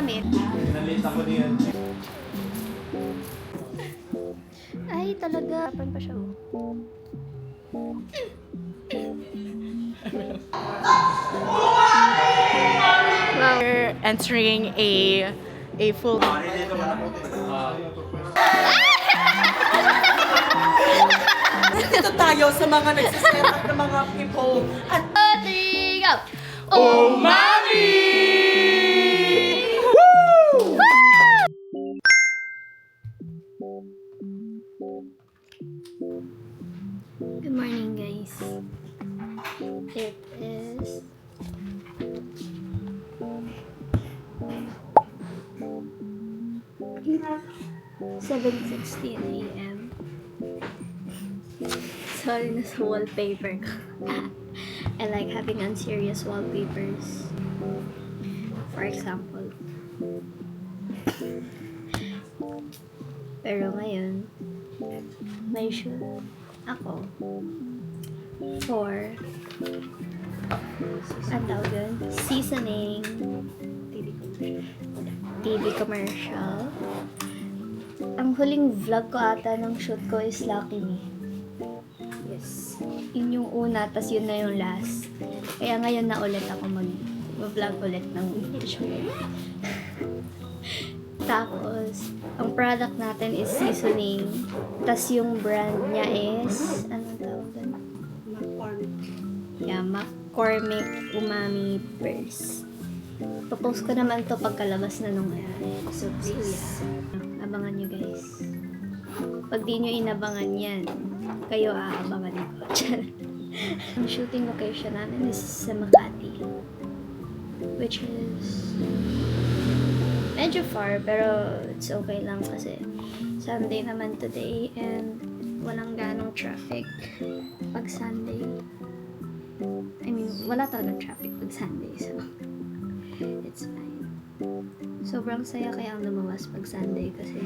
Mami. Nalita ko niyan. Ay, talaga. Pan pa siya. Wow. We're entering a full. Dito tayo sa mga nagsiset up ng mga people. At 3, go! Oh, Mami! Good morning, guys. It is 7:16 a.m. Sorry na sa wallpaper ko. I like having unserious wallpapers. For example. Pero ngayon, may shoot ako for ang tawag yun? Seasoning TV commercial. Ang huling vlog ko ata ng shoot ko is Lucky Me. Yes. Yun yung una, tas yun na yung last. Kaya ngayon na ulit ako mag-vlog ulit ng shoot. Tapos, ang product natin is seasoning. Tas yung brand niya is, anong tawag doon? Yeah, McCormick Umami Burst. Popost ko naman to pagkalabas na nung So, yeah. Abangan nyo, guys. Pag di nyo inabangan yan, kayo aabangan ko. Ang shooting location namin is sa Makati. Which is medyo far, pero it's okay lang kasi Sunday naman today and walang ganong traffic pag Sunday. I mean, wala talagang traffic pag Sunday, so it's fine. Sobrang saya kaya ang lumawas pag Sunday kasi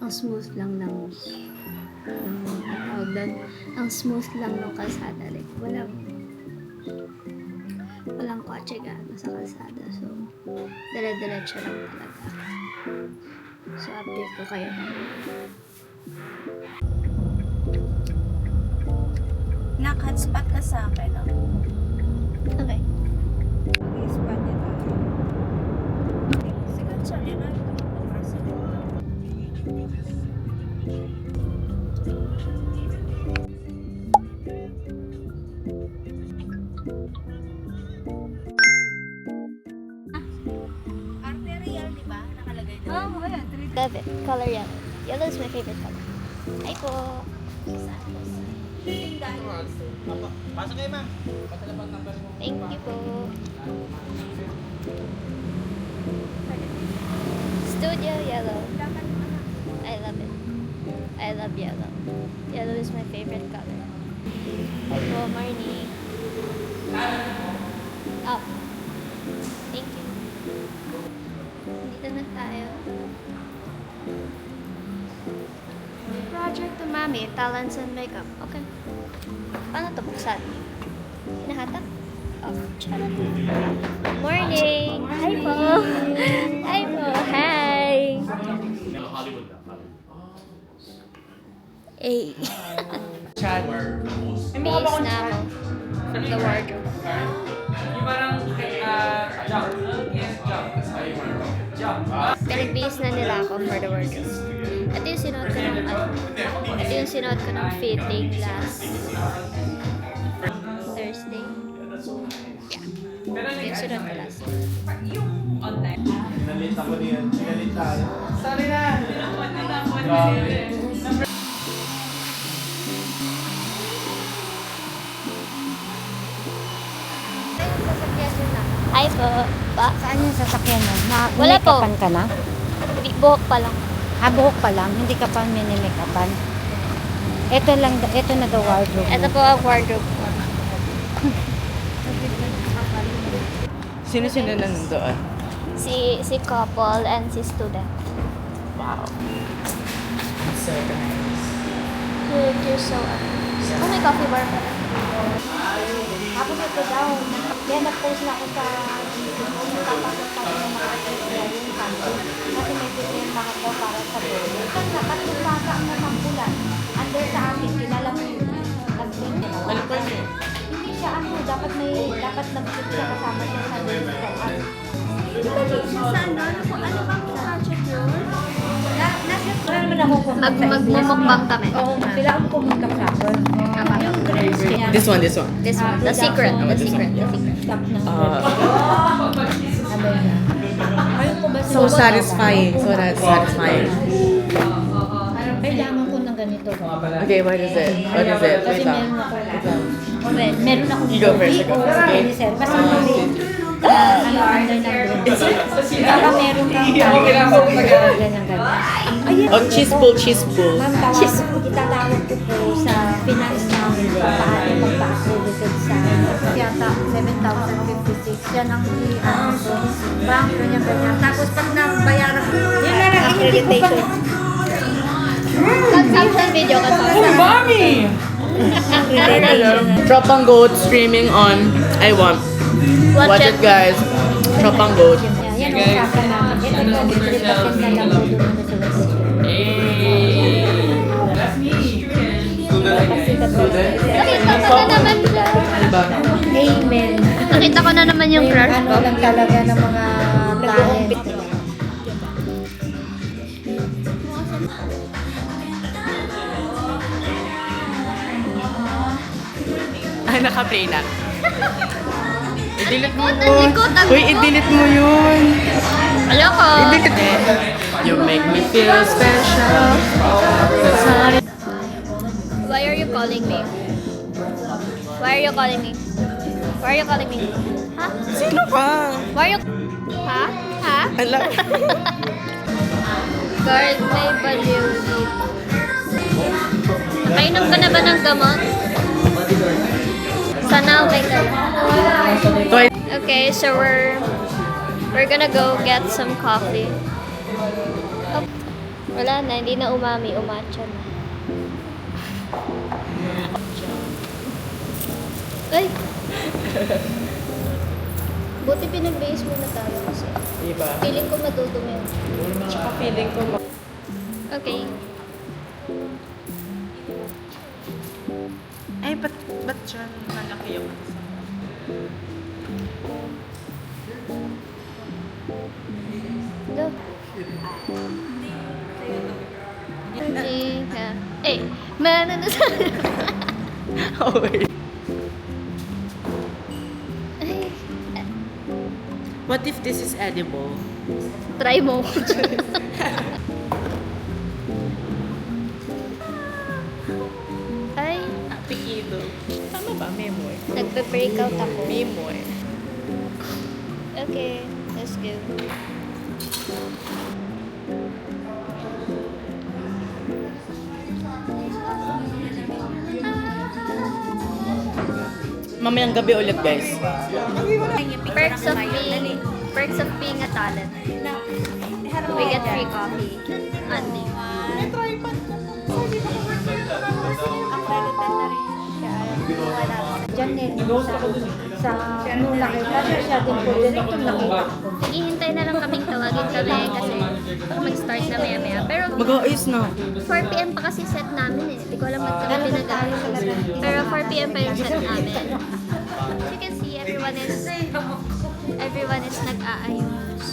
ang smooth lang ng ang smooth lang ng kalsada, like walang kotse gaano sa kalsada, so dire-diretso lang talaga. So update ko kayo. nak-hotspot ka sa akin. Okay. Mag-i-spot niya tayo. Sigat siya rin na ito. Arterial, di ba? Nakalagay doon. Oh, ayan. Love it. Color yellow. Yellow is my favorite color. Hi po. Pasok kayo, ma'am. Thank you po. Studio yellow. I love it. I love yellow. Yellow is my favorite color. Hi po, Marnie. Up. Thank you. Dito na tayo. Project Umami, Talents and Makeup. Okay. Paano ito buksan? Hinahatak? Oh, charot. Morning! Hi po! Hi po! Hi! Hey! Chad. Base na ako from the wardrobe. Yung parang, Pinag-base na nila ako for the wardrobe. Ito yung sinuot ko ng ito yung sinuot ko ng fitting last Thursday. Yeah. Ito yung sinuot ko last. Nalita ko niyan. Nalita. Sorry na. Hi po. Pa? Saan yung sasakyan mo? Wala po. Minikapan ka na? Hindi, buhok pa lang. Buhok pa lang, hindi ka pa minimikapan. Ito lang, ito na the wardrobe. Ito po ang wardrobe ko. Sino-sino na nandoon? Si couple and si student. Wow. So nice. You're so Oh, may coffee bar pala. Tapos ito daw, Kaya nag-post na ako sa YouTube ko. Magpapasok pa rin ng mga kaya yung kanto. Kasi may problema ako para sa bolo. Kasi tatlong bata ang nasampulan. Under sa akin, kilala mo yun. Nag-print na ako. Ano pa yun? Hindi siya dapat nag-print siya kasama siya sa medical app. Dali siya sa ano? Ano bang project yun? Wala naman ako pumunta. Magmumukbang kami. Oo, sila ang pumunta sa akin. Yung grades niya. This one. This one. The secret. The secret. The secret. Stop ng sabi niya. Ayaw ko ba So satisfying. So that's satisfying. Kailangan ko ng ganito. Okay, what is it? What is it? Kasi Wait lang. meron ako You go first, you go first, okay? Mas hindi. Ano, under ng grade. Baka meron kang ganyan. Oh, cheese pool. Ma'am, itatawag ko po sa finance namin kung paano magpa-accredited sa yata 7,056. Yan ang bank, ganyan. Tapos pag nabayaran ko, yun na lang, accreditation. Consumption video ka sa Mommy! Accreditation. Tropang Goat streaming on I Want. Watch it, guys. Tropang Goat. Yan ang usapan namin. Ito po, 3% na lang po doon na sa Nakita ko na naman siya. Amen. Nakita ko na naman yung crush Ano ko. lang talaga ng mga talent. Ay, naka-play na. I-delete mo Ang yun. likot, ang Uy, likot. i-delete mo yun. Ayoko. I-delete. You make me feel special. Why are you calling me? Why are you calling me? Why are you calling me? Ha? Sino ka? Why are you... Ha? Ha? Ala. Guard, may baliw dito. Nakainom ka na ba ng gamot? Sana may dala. Okay, so we're gonna go get some coffee. Oh, wala na, hindi na umami, umatcha na. Ay! Buti pinag-base muna tayo kasi. Diba? Feeling ko matutumi. Tsaka feeling ko Okay. Ay, ba't dyan malaki yung Go. Hindi. Eh, mananasal. Oh, wait. What if this is edible? Try mo. Ay, Pikido. Tama ba? Memoy. nagpe-breakout ako. Memoy. Okay, let's go. Mamayang gabi ulit, guys. Perks of being a talent. We get free coffee. Andi. Diyan din sa nung nakita siya din po din itong nakita ko. Naghihintay na lang kaming tawagin kami kasi baka mag-start na maya-maya. Pero Mag-aayos na. 4 p.m. pa kasi set namin eh. Hindi ko alam ba't kami pinag-aayos. Pero 4 p.m. pa yung set namin. As you can see, everyone is nag-aayos.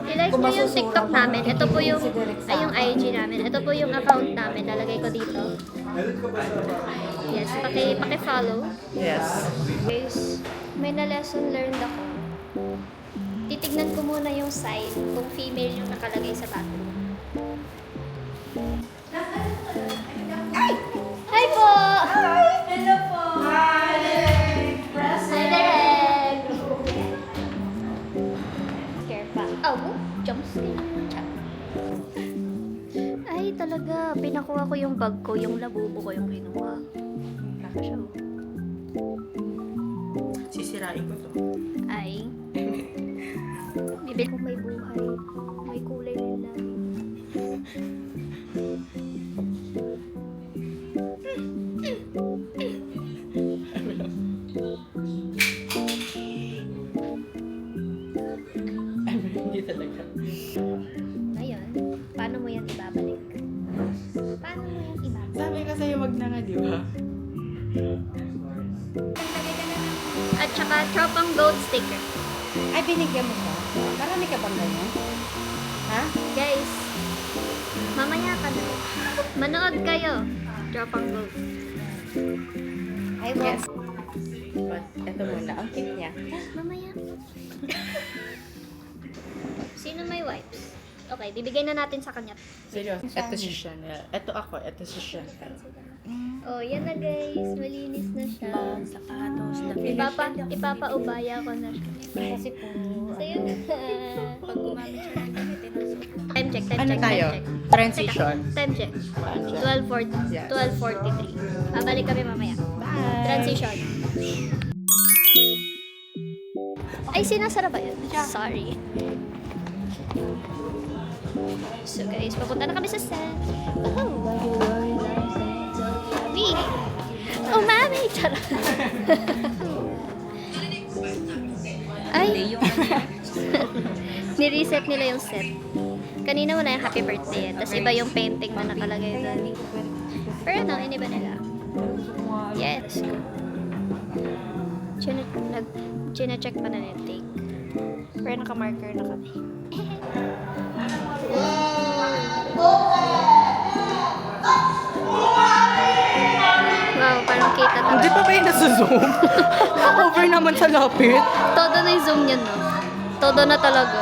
I-like nyo yung TikTok namin. Ito po yung, yung IG namin. Ito po yung account namin. Lalagay ko dito. Yes, paki-follow. Yes. Guys, may na-lesson learned ako. Titignan ko muna yung side kung female yung nakalagay sa bathroom. Hi po! Hello po! Hi, Derek! Scare pa. Oh, jump scare. Ay, talaga. Pinakuha ko yung bag ko. Yung labubo ko yung kinuha. Siya. Sisirain ko to. Ay. Bibili ko may buhay. May kulay na lang. Hindi talaga. Ngayon, paano mo yan ibabalik? Paano mo yan ibabalik? Sabi ka sa'yo, wag na nga, di ba? At saka, tropang gold sticker. Ay, binigyan mo siya. Marami ka bang ganyan? Ha? Guys, mamaya ka na. Manood kayo. Tropang gold. Ay, Yes. But, eto muna, ang cute niya. Mamaya. Sino may wipes? Okay, bibigay na natin sa kanya. Seryoso, eto si Chanel. Eto ako, eto si Chanel. Oh, yan na guys. Malinis na siya. Sapatos na Ipapaubaya ko na siya. Kasi po, Sa'yo na. pag gumamit siya ng gamit, Time check, time Ano check, tayo? time check. Transition. Time check. 12:40, Yes. 12:43. Babalik kami mamaya. Bye! Transition. Ay, sinasara ba yun? Sorry. So guys, papunta na kami sa set. Mami! Oh, mami! Charot! Ay! Ni-reset nila yung set. Kanina wala yung happy birthday. Tapos iba yung painting na nakalagay doon. Pero ano, iniba nila. Yes. Chine-check pa na yung take. Pero naka-marker na kami. Wow, parang kita talaga. Hindi pa ba yung nasa-zoom? Over naman sa lapit. Todo na yung zoom niyan, no? Todo na talaga.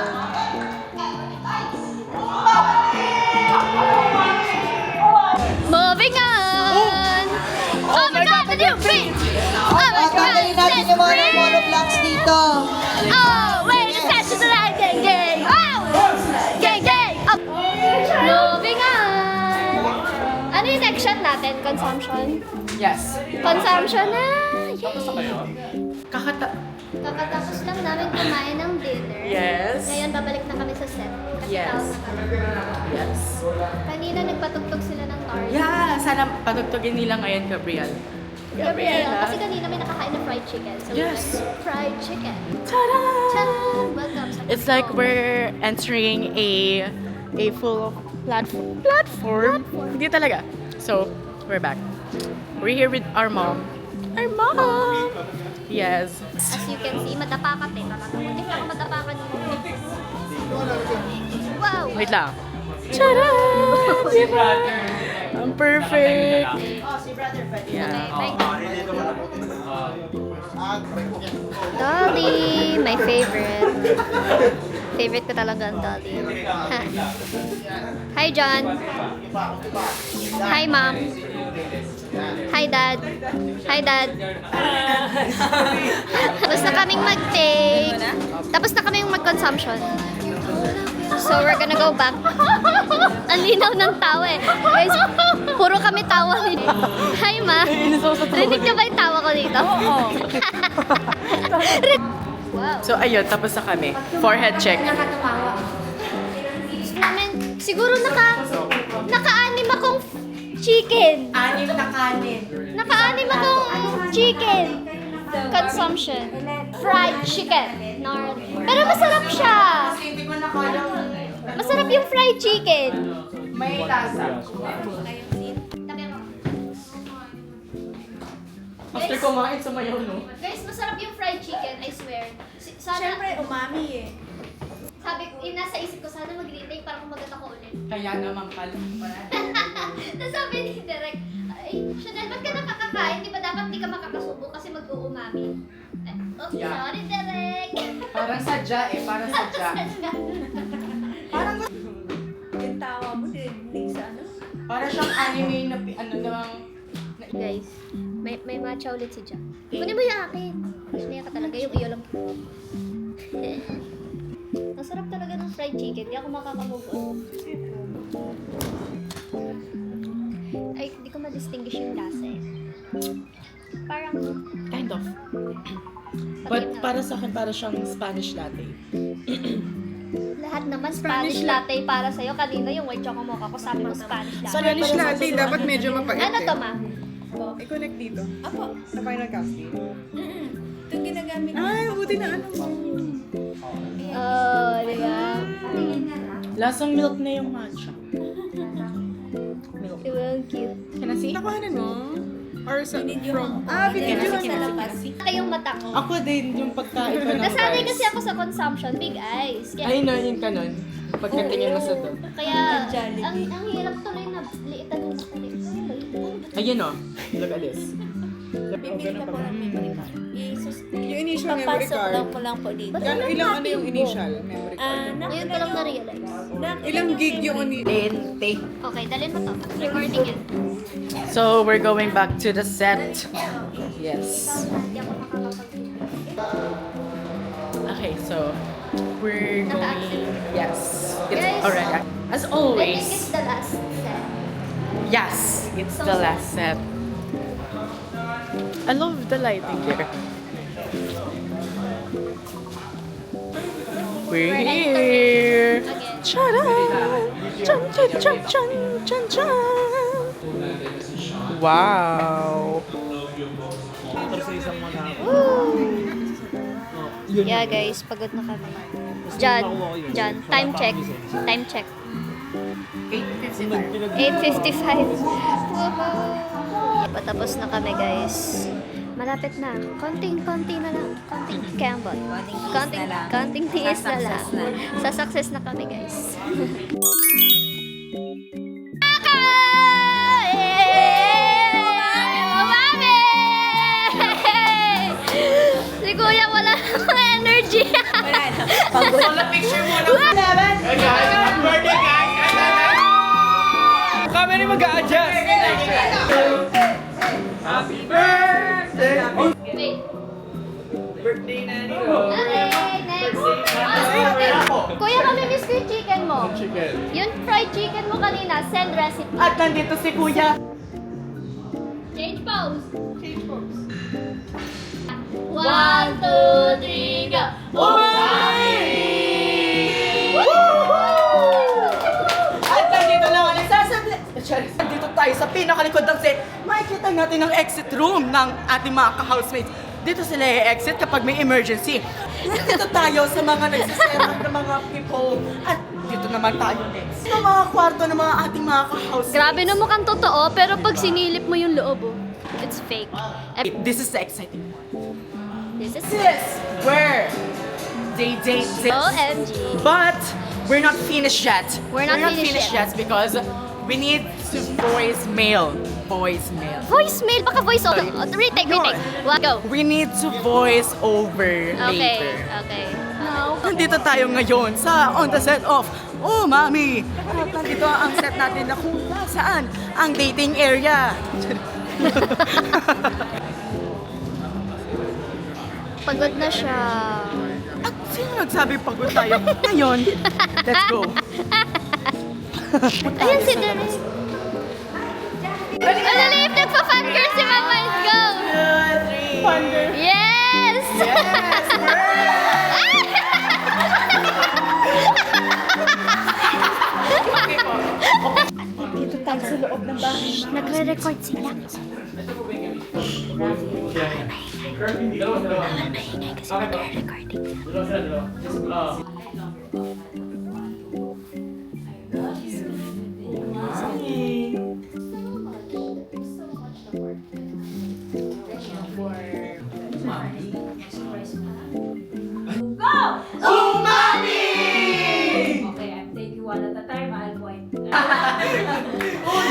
Moving on! Oh my God, the new beat! Oh my God, Tatanggalin natin yung mga monovlogs dito. Oh, wait, the catch is alive, gang, gang! Oh! Gang, gang! Up! Moving on! Ano yung next shot natin? Consumption? Yes. Consumption na! Yay! Kakatapos Kakatapos lang namin kumain ng dinner. Yes. Ngayon, babalik na kami sa set. Kasi Yes. tawag na kami. Yes. Kanina, nagpatugtog sila ng target. Yeah, sana patugtugin nila ngayon, Gabriel. Gabriela. Kasi kanina may nakakain ng fried chicken. So, Yes. fried chicken. Ta-da! Tara! Welcome sa It's like we're entering a full platform. Hindi talaga. So, we're back. We're here with our mom. Our mom! Yes. As you can see, madapakat eh. Hindi pa ako madapakan dito. Wow! Wait lang. Tada! Diba? Ang perfect. Yeah. Okay, Dolly! My favorite. Favorite ko talaga ang Dolly. Ha. Hi, John. Hi, Mom. Hi, Dad. Hi, Dad. Tapos na kaming mag-take. Tapos na kaming mag-consumption. So, we're gonna go back. Ang linaw ng tawa eh. Guys, puro kami tawa. Hi, Ma. Rinig niyo ba yung tawa ko dito? Oo. Wow. So, ayun. Tapos na kami. Forehead check. Namin, siguro naka-anim akong chicken. Anim na kanin. Naka-anim akong chicken. Consumption. Fried chicken. Pero masarap siya. Masarap yung fried chicken. May lasa. After kumain, sumayaw, no? Guys, masarap yung fried chicken, I swear. Sana, Siyempre, umami eh. sabi, nasa isip ko, sana mag-retake para kumagat ako ulit. Kaya naman pala. Tapos sabi ni Derek, ay, Chanel, ba't ka nakakakain? Di ba dapat di ka makakasubo kasi mag-uumami? Oh, Yeah. sorry, Derek. Parang sadya eh. Parang sadya. Yung tawa mo, dinig sa ano? Para siyang anime na ano namang... Guys, may matcha ulit si Jack. Kunin mo yung akin. Masaya ka talaga, yung iyo lang. Ang sarap talaga ng fried chicken. Di ako makakamove on. Ay, di ko ma-distinguish yung lasa eh. Parang, Kind of. But para sa akin, para siyang Spanish latte. lahat naman Spanish latte para sa'yo. Kanina yung white choco mocha ko, sabi mo Spanish latte. Spanish latte, dapat medyo mapait. Ano to, ma? I-connect dito. Apo. Sa final casting. Ito ginagamit. Ay, buti na ano. Oh, di ba? Lasang milk na yung matcha. Milk. Well, cute. Can I see? Nakuhanan mo? Or sa, from... Ah, binidyo na. Kayong mata ko. Ako din, yung pagkain ko ng Nasanay rice. kasi ako sa consumption, big eyes. Kaya, Ay, no, yung kanon. Pagkatingin mo sa doon. kaya ang hirap tuloy na liitan yung sarili. Ayun o. Look at this. Bibili ka po ng memory card. Yung initial memory Papasok card. lang ko lang po dito. Ilang ano yung initial memory card? Ngayon ko lang na-realize. Ilang gig yung Okay, dalhin mo to. Recording yan. So, we're going back to the set. Yes. Hindi ako makakapag- Okay, so we're going. Yes, it's Guys, already. As I think always. it's the last set. Yes, it's the last set. I love the lighting here. We're here. Again. Chara! Chan, chan, chan, chan, chan, chan. Wow. Yeah guys, pagod na kami. Jan, time check. Time check. 8:55. Patapos na kami guys. Malapit na. Konting-konti na lang. Konting kambot. Konting tiis na lang. Sa success na kami guys. Si Kuya wala akong energy. Wala picture mo na. Hey guys, happy birthday guys! Kami rin mag-a-adjust. Happy birthday! Wait. Birthday na Okay, next. Okay. Kuya, kami miss ko yung chicken mo. Chicken. Yung fried chicken mo kanina, send recipe. At nandito si Kuya. Change pose. Change pose. 1, 2, 3, go. At nandito lang ang nandito tayo sa pinakalikod ng set. Makikita natin ang exit room ng ating mga ka-housemates. Dito sila i-exit kapag may emergency. Dito tayo sa mga nagsiserve ng mga people. At dito naman tayo next. Sa mga kwarto ng mga ating mga ka-housemates. Grabe na mukhang totoo, pero pag sinilip mo yung loob, it's fake. This is the exciting part. This is This where they date this. OMG. But we're not finished yet. We're not finished yet because we need to voicemail. Voicemail. Voicemail, baka voice over. Retake. One, go. We need to voice over Okay, later. okay. Nandito tayo ngayon sa on the set of Oh Mami! At nandito ang set natin na kung saan ang dating area. Pagod na siya. At sino nagsabi pagod tayo? Ngayon, let's go. Ayan si Derek. Alaliif, nagpa-fan girl si Mama. Let's go. Thunder. Yes! Dito tayo sa loob ng bahay. Nagre-record sila. Okay, I'm taking one at a time. I'll point.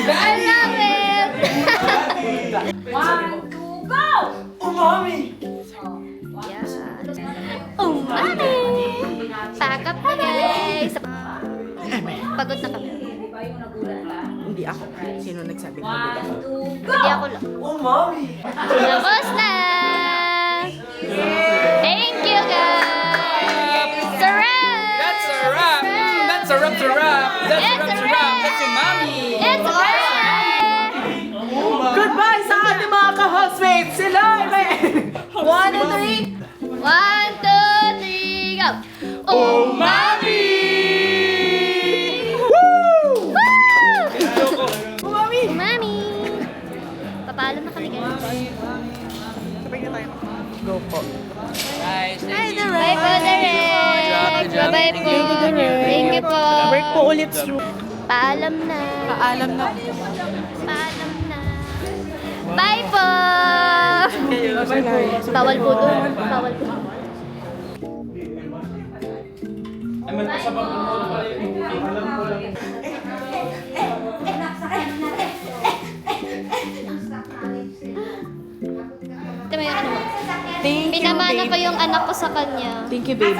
I love it! 1, 2, go! Umami! Yes. Oh, mami! Pack up na guys! Pagod na kami. Di ba yung nagulat ka? Hindi ako. Sino nagsabi pagod ako? 1, 2, go! Hindi ako lang. Umami! Tapos na! Thank you guys! Sarap! That's a wrap! That's a wrap to wrap! That's a It's wrap a to wrap! wrap! That's Umami! It's a wrap! Goodbye sa ating mga ka-housemates! Sila ay may... 1, 2, 3! 1, 2, 3, go! Umami! Woo! Umami! Mami! Papaalam na kami guys. Sabay na tayo. Go po. Guys, Bye po, Derek! Bye-bye po! Thank you po. Work po ulit. Paalam na. Paalam na. Paalam na. Bye po! Bye-bye. Bawal po doon. Bawal po. Ito mo yung ano mo. Thank you, Pinamana babe. ko yung anak ko sa kanya. Thank you, babe.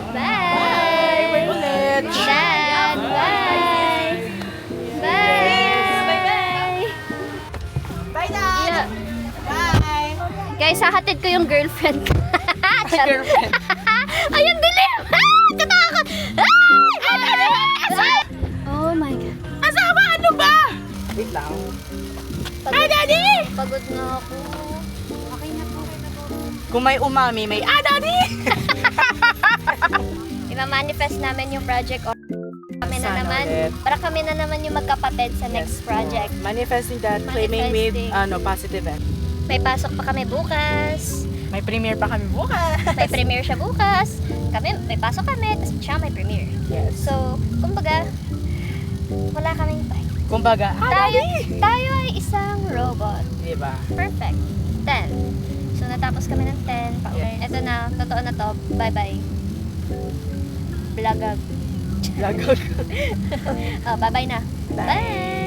Bye! Bye ulit. Dad, bye! Bye! Bye, Dad! Bye! Guys, hahatid ko yung girlfriend ko. Girlfriend. Ay, ang dilim! Katakot! Oh my God. Asawa, ano ba? Wait lang. Daddy! Pagod na ako. Kung may umami, may daddy! Ima-manifest namin yung project. Kami na Sana naman. ulit. Para kami na naman yung magkapatid sa next project. Manifesting that, claiming with Manifesting. positive end. May pasok pa kami bukas. May premiere pa kami bukas. May premiere siya bukas. Kami, may pasok kami, tapos siya may premiere. Yes. So, kumbaga, wala kaming time. Kumbaga, Tayo ay isang robot. diba? Perfect. 10. So, natapos kami ng 10. Yes. Ito na, totoo na to. Bye-bye. Vlogag. Lagot. Oh, bye-bye na. Bye. Bye!